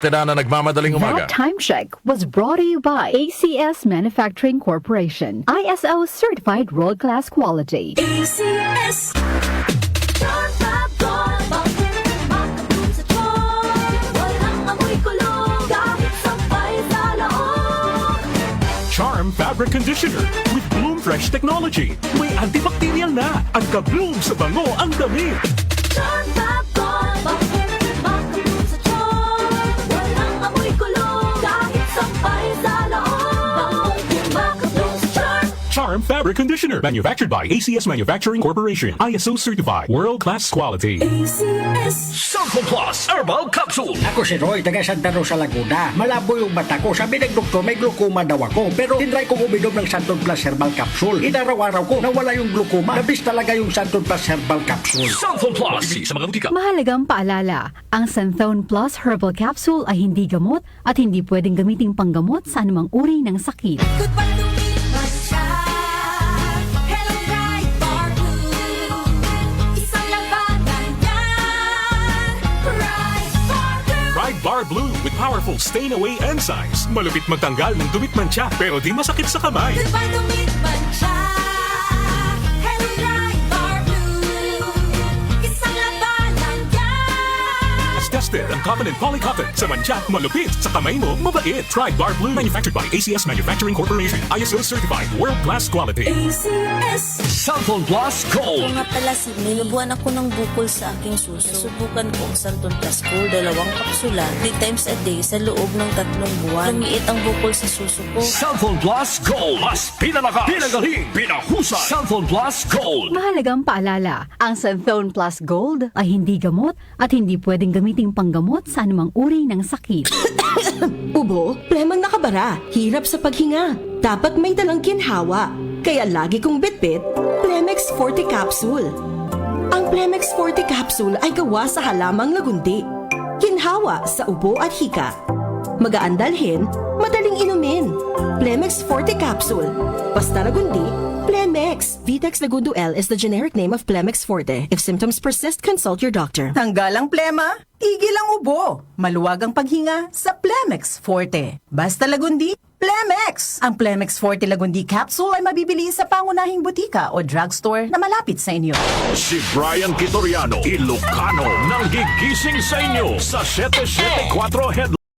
Tira na nagmamadaling umaga. That time check was brought to you by ACS Manufacturing Corporation. ISO certified world-class quality. ACS. Charm Fabric Conditioner with Bloom Fresh Technology. May antibacterial na at ka-bloom sa bango ang damit. Charm Fab makatulong sa charm. Walang amoy kulong kahit sampay sa loob. Makatulong sa charm. Charm Fabric Conditioner. Manufactured by ACS Manufacturing Corporation. ISO certified. World-class quality. ACS. Sulfo Plus Herbal Capsule. Ako si Roy, taga Santa Rosa, Laguna. Malabo yung mata ko. Sabi ng doktor, may glaucoma daw ako. Pero tinry kong uminom ng Santon Plus Herbal Capsule. Inaraw-araw ko, nawala yung glaucoma. Nabis talaga yung Santon Plus Herbal Capsule. Sulfo Plus. Sa mga butika. Mahalagang paalala, ang Santhone Plus Herbal Capsule ay hindi gamot at hindi pwedeng gamiting panggamot sa anumang uri ng sakit. Goodbye to me, Masya. Hello, bright bar blue. Isang labanan yan. Bright bar blue. Bright Bar Blue with powerful stain-away enzymes. Malupit magtanggal ng dumit mancha pero di masakit sa kamay. Goodbye to me, Masya. Hello, bright bar blue. Isang labanan yan. As tested ang Covenant Polycotton sa mancha, malupit sa kamay mo, mabait. Bright Bar Blue. Manufactured by ACS Manufacturing Corporation. ISO certified. World-class quality. ACS. Sulfo Plus Ito Gold. nga pala, nilubuan ako ng bukol sa aking suso. Subukan ko ang Santon Plus Gold, 2 kapsula, 3 times a day sa loob ng 3 buwan. Lumiit ang bukol sa suso ko. Sulfo Plus Gold. Mas pinalakas. Pinagaling. Pinahusay. Sulfo Plus Gold. Mahalagang paalala, ang Santhone Plus Gold ay hindi gamot at hindi pwedeng gamiting panggamot sa anumang uri ng sakit. Ubo, plemang nakabara, hirap sa paghinga. Dapat may dalang ginhawa. Kaya lagi kong bitbit, Plemex Forte Capsule. Ang Plemex Forte Capsule ay gawa sa halamang lagundi. Ginhawa sa ubo at hika. Magaan dalhin, madaling inumin. Plemex Forte Capsule. Basta lagundi, Plemex. Vitex Lagundo L is the generic name of Plemex Forte. If symptoms persist, consult your doctor. Tanggal ang plema, tigil ang ubo. Maluwag ang paghinga sa Plemex Forte. Basta lagundi, Plemex! Ang Plemex Forte Lagundi Capsule ay mabibili sa pangunahing butika o drugstore na malapit sa inyo. Si Brian Kitoriano, Ilocano, nang gigising sa inyo sa 774 Headline.